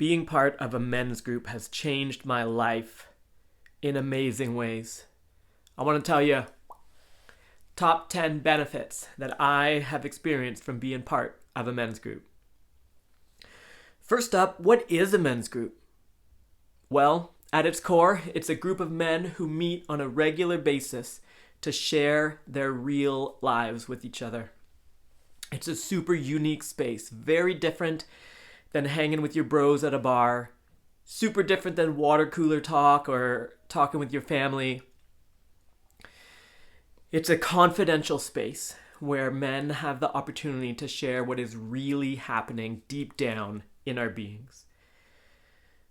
Being part of a men's group has changed my life in amazing ways. I want to tell you top 10 benefits that I have experienced from being part of a men's group. First up, what is a men's group? Well, at its core, it's a group of men who meet on a regular basis to share their real lives with each other. It's a super unique space, very different than hanging with your bros at a bar, super different than water cooler talk or talking with your family. It's a confidential space where men have the opportunity to share what is really happening deep down in our beings.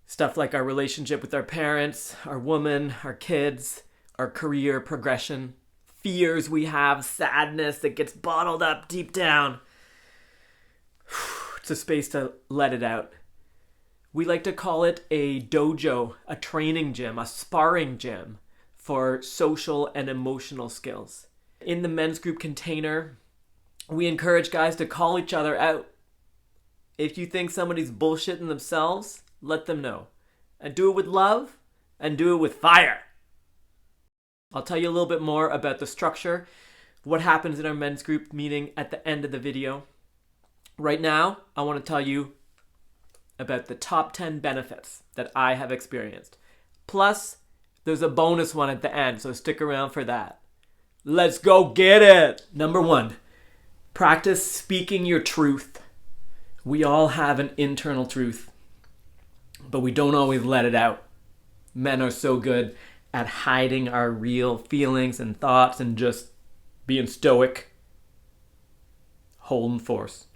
Stuff like our relationship with our parents, our woman, our kids, our career progression, fears we have, sadness that gets bottled up deep down. It's a space to let it out. We like to call it a dojo, a training gym, a sparring gym for social and emotional skills. In the men's group container, we encourage guys to call each other out. If you think somebody's bullshitting themselves, let them know. And do it with love, and do it with fire. I'll tell you a little bit more about the structure, what happens in our men's group meeting at the end of the video. Right now, I want to tell you about the top 10 benefits that I have experienced. Plus, there's a bonus one at the end, so stick around for that. Let's go get it! Number 1, practice speaking your truth. We all have an internal truth, but we don't always let it out. Men are so good at hiding our real feelings and thoughts and just being stoic, holding force.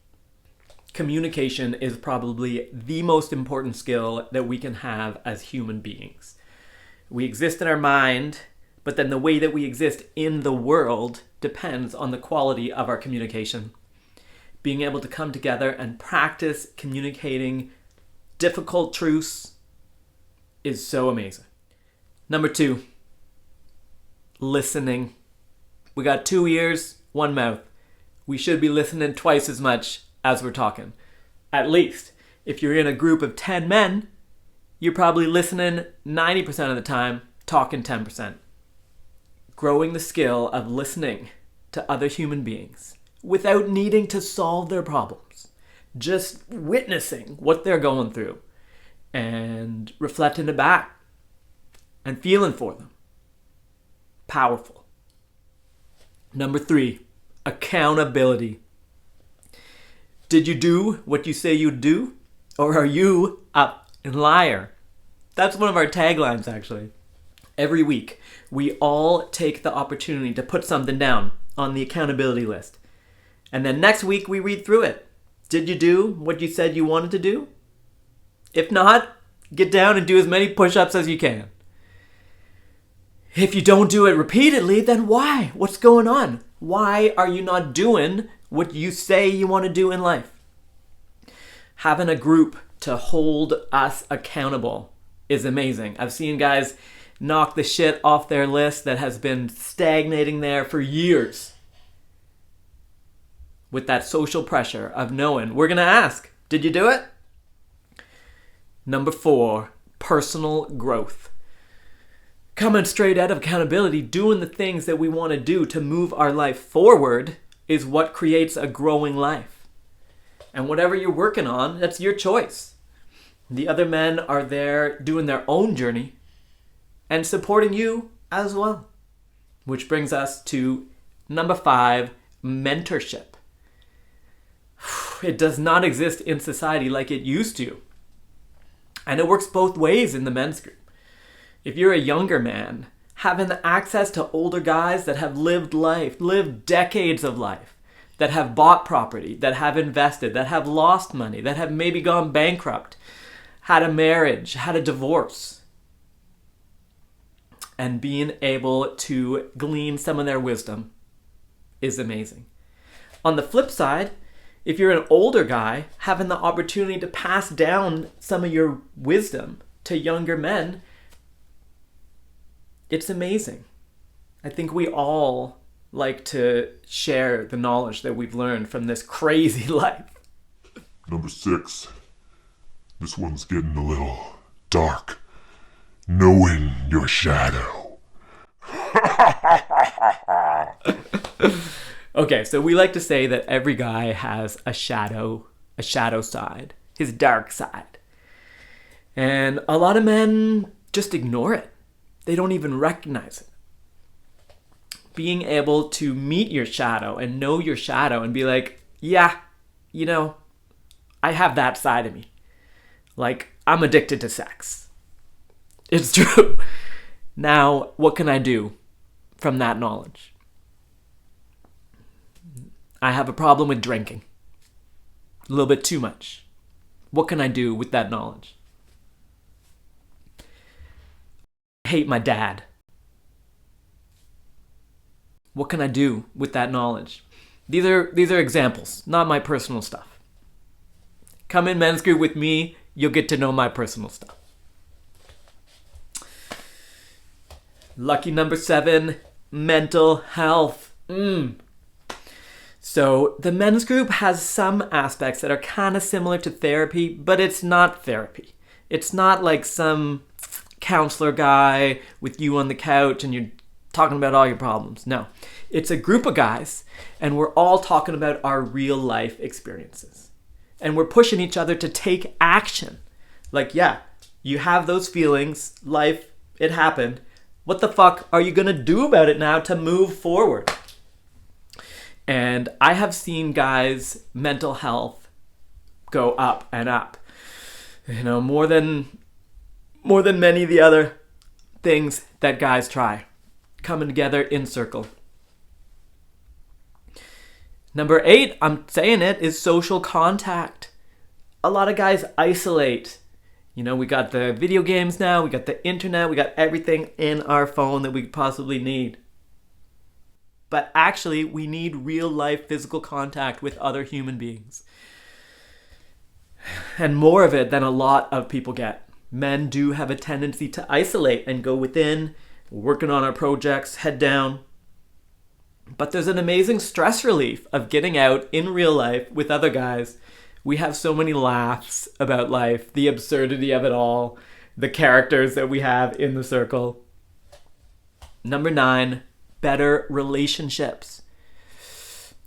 Communication is probably the most important skill that we can have as human beings. We exist in our mind, but then the way that we exist in the world depends on the quality of our communication. Being able to come together and practice communicating difficult truths is so amazing. Number 2, listening. We got 2 ears, 1 mouth. We should be listening twice as much as we're talking. At least, if you're in a group of 10 men, you're probably listening 90% of the time, talking 10%. Growing the skill of listening to other human beings without needing to solve their problems. Just witnessing what they're going through and reflecting it back and feeling for them. Powerful. Number 3, accountability. Did you do what you say you'd do? Or are you a liar? That's one of our taglines, actually. Every week, we all take the opportunity to put something down on the accountability list. And then next week, we read through it. Did you do what you said you wanted to do? If not, get down and do as many push-ups as you can. If you don't do it repeatedly, then why? What's going on? Why are you not doing what you say you want to do in life? Having a group to hold us accountable is amazing. I've seen guys knock the shit off their list that has been stagnating there for years with that social pressure of knowing we're going to ask, did you do it? Number 4, personal growth. Coming straight out of accountability, doing the things that we want to do to move our life forward is what creates a growing life. And whatever you're working on, that's your choice. The other men are there doing their own journey and supporting you as well. Which brings us to number 5, mentorship. It does not exist in society like it used to. And it works both ways in the men's group. If you're a younger man, having access to older guys that have lived life, lived decades of life, that have bought property, that have invested, that have lost money, that have maybe gone bankrupt, had a marriage, had a divorce, and being able to glean some of their wisdom is amazing. On the flip side, if you're an older guy, having the opportunity to pass down some of your wisdom to younger men, it's amazing. I think we all like to share the knowledge that we've learned from this crazy life. Number 6, This one's getting a little dark. Knowing your shadow. Okay, so we like to say that every guy has a shadow side, his dark side. And a lot of men just ignore it. They don't even recognize it. Being able to meet your shadow and know your shadow and be like, yeah, you know, I have that side of me. Like, I'm addicted to sex. It's true. Now, what can I do from that knowledge? I have a problem with drinking. A little bit too much. What can I do with that knowledge? I hate my dad. What can I do with that knowledge? These are examples, not my personal stuff. Come in men's group with me, you'll get to know my personal stuff. Lucky number 7, mental health. So the men's group has some aspects that are kind of similar to therapy, but it's not therapy. It's not like some counselor guy with you on the couch and you're talking about all your problems. No, it's a group of guys and we're all talking about our real life experiences. And we're pushing each other to take action. Like, yeah, you have those feelings, life, it happened. What the fuck are you gonna do about it now to move forward? And I have seen guys' mental health go up and up. You know, more than many of the other things that guys try. Coming together in circle. Number 8, I'm saying it, is social contact. A lot of guys isolate. You know, we got the video games now, we got the internet, we got everything in our phone that we could possibly need. But actually, we need real life physical contact with other human beings. And more of it than a lot of people get. Men do have a tendency to isolate and go within, working on our projects, head down. But there's an amazing stress relief of getting out in real life with other guys. We have so many laughs about life, the absurdity of it all, the characters that we have in the circle. Number 9, better relationships.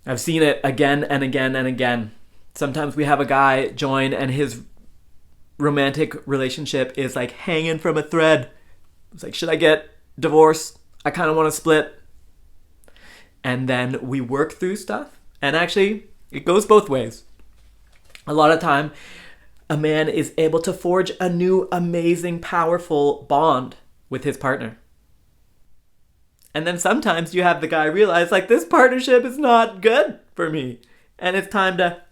I've seen it again and again and again. Sometimes we have a guy join and his romantic relationship is like hanging from a thread. It's like, should I get divorced? I kind of want to split. And then we work through stuff. And actually, it goes both ways. A lot of time, a man is able to forge a new, amazing, powerful bond with his partner. And then sometimes you have the guy realize, like, this partnership is not good for me. And it's time to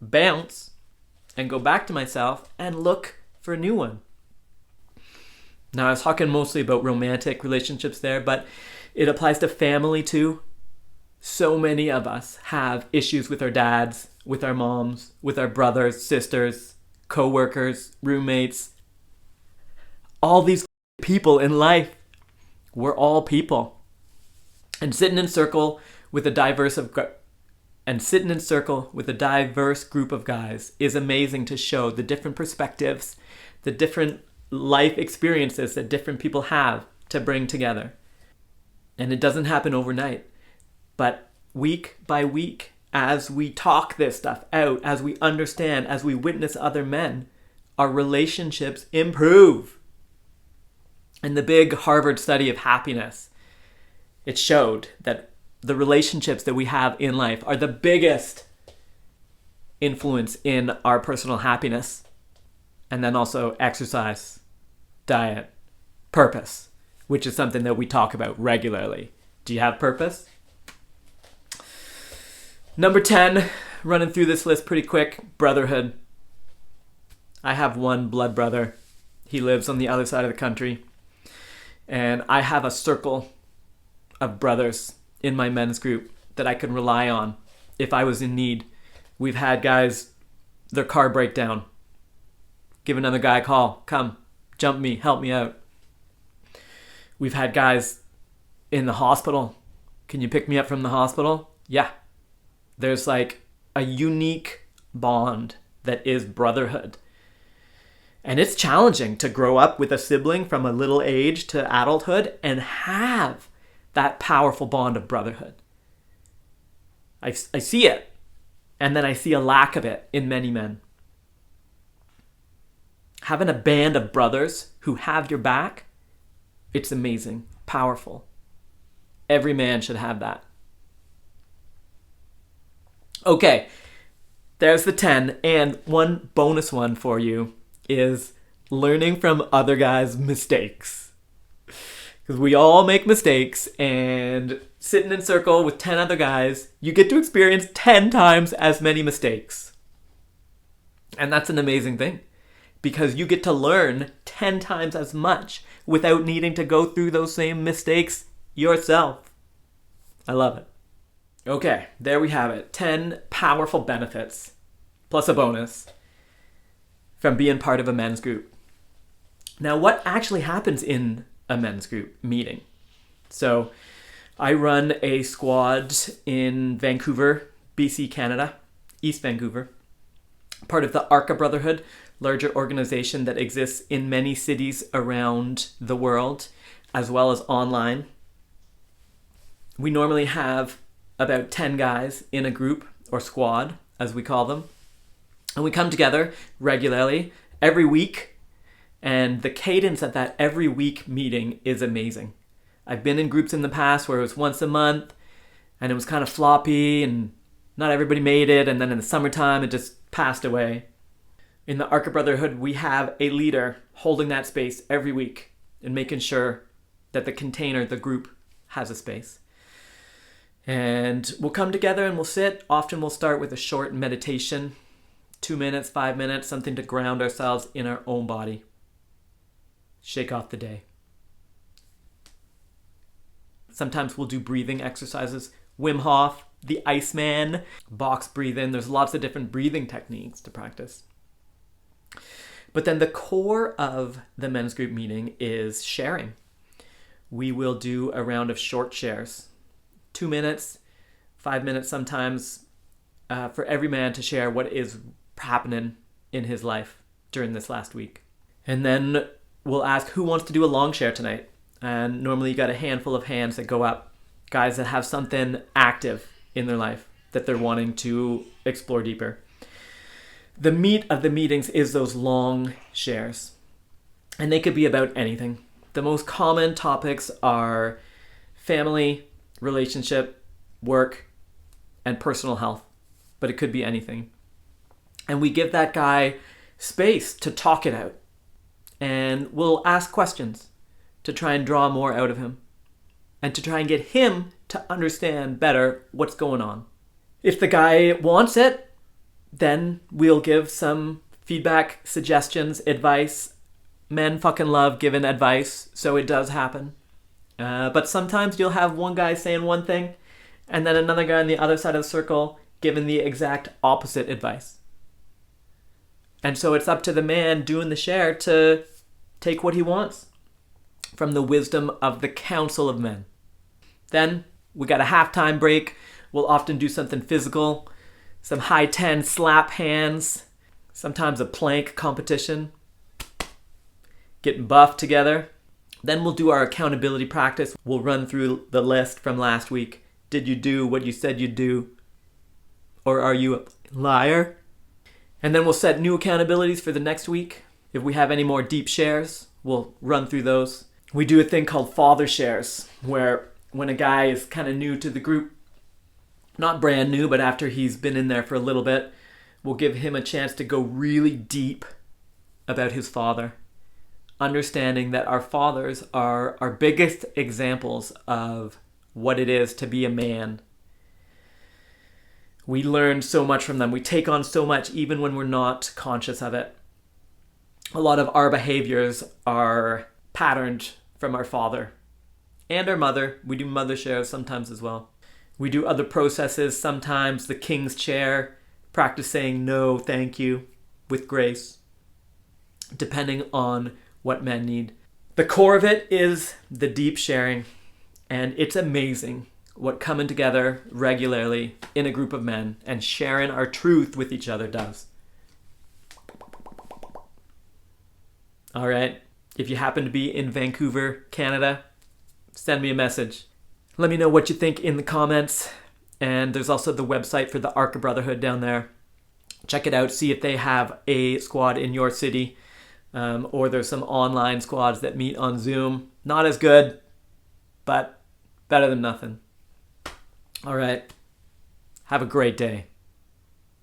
bounce and go back to myself and look for a new one. Now, I was talking mostly about romantic relationships there, but it applies to family too. So many of us have issues with our dads, with our moms, with our brothers, sisters, co-workers, roommates. All these people in life. We're all people. And sitting in circle with a diverse group of guys is amazing to show the different perspectives, the different life experiences that different people have to bring together. And it doesn't happen overnight. But week by week, as we talk this stuff out, as we understand, as we witness other men, our relationships improve. In the big Harvard study of happiness, it showed that the relationships that we have in life are the biggest influence in our personal happiness. And then also exercise, diet, purpose, which is something that we talk about regularly. Do you have purpose? Number 10, running through this list pretty quick, brotherhood. I have one blood brother. He lives on the other side of the country. And I have a circle of brothers in my men's group that I can rely on if I was in need. We've had guys, their car break down. Give another guy a call. Come, jump me, help me out. We've had guys in the hospital. Can you pick me up from the hospital? Yeah. There's like a unique bond that is brotherhood. And it's challenging to grow up with a sibling from a little age to adulthood and have that powerful bond of brotherhood. I see it, and then I see a lack of it in many men. Having a band of brothers who have your back, it's amazing, powerful. Every man should have that. Okay, there's the 10, and one bonus one for you is learning from other guys' mistakes. Because we all make mistakes, and sitting in circle with 10 other guys, you get to experience 10 times as many mistakes. And that's an amazing thing, because you get to learn 10 times as much without needing to go through those same mistakes yourself. I love it. Okay, there we have it. 10 powerful benefits, plus a bonus, from being part of a men's group. Now, what actually happens in a men's group meeting? So, I run a squad in Vancouver, BC, Canada, East Vancouver, part of the ARKA Brotherhood, larger organization that exists in many cities around the world, as well as online. We normally have about 10 guys in a group, or squad, as we call them. And we come together regularly, every week, and the cadence at that every week meeting is amazing. I've been in groups in the past where it was once a month, and it was kind of floppy, and not everybody made it, and then in the summertime it just passed away. In the ARKA Brotherhood, we have a leader holding that space every week and making sure that the container, the group, has a space. And we'll come together and we'll sit. Often we'll start with a short meditation, 2 minutes, 5 minutes, something to ground ourselves in our own body. Shake off the day. Sometimes we'll do breathing exercises. Wim Hof, the Iceman, box breathing. There's lots of different breathing techniques to practice. But then the core of the men's group meeting is sharing. We will do a round of short shares. 2 minutes, 5 minutes sometimes, for every man to share what is happening in his life during this last week. And then we'll ask who wants to do a long share tonight. And normally you got a handful of hands that go up. Guys that have something active in their life that they're wanting to explore deeper. The meat of the meetings is those long shares. And they could be about anything. The most common topics are family, relationship, work, and personal health. But it could be anything. And we give that guy space to talk it out. And we'll ask questions to try and draw more out of him. And to try and get him to understand better what's going on. If the guy wants it, then we'll give some feedback, suggestions, advice. Men fucking love giving advice, so it does happen. But sometimes you'll have one guy saying one thing, and then another guy on the other side of the circle giving the exact opposite advice. And so it's up to the man doing the share to take what he wants from the wisdom of the council of men. Then we got a halftime break. We'll often do something physical, some high 10 slap hands, sometimes a plank competition, getting buffed together. Then we'll do our accountability practice. We'll run through the list from last week. Did you do what you said you'd do? Or are you a liar? And then we'll set new accountabilities for the next week. If we have any more deep shares, we'll run through those. We do a thing called father shares, where when a guy is kind of new to the group, not brand new, but after he's been in there for a little bit, we'll give him a chance to go really deep about his father. Understanding that our fathers are our biggest examples of what it is to be a man. We learn so much from them. We take on so much even when we're not conscious of it. A lot of our behaviors are patterned from our father and our mother. We do mother shares sometimes as well. We do other processes, sometimes the king's chair, practice saying no, thank you, with grace, depending on what men need. The core of it is the deep sharing, and it's amazing what coming together regularly in a group of men and sharing our truth with each other does. All right. If you happen to be in Vancouver, Canada, send me a message. Let me know what you think in the comments. And there's also the website for the ARKA Brotherhood down there. Check it out. See if they have a squad in your city. Or there's some online squads that meet on Zoom. Not as good, but better than nothing. All right. Have a great day.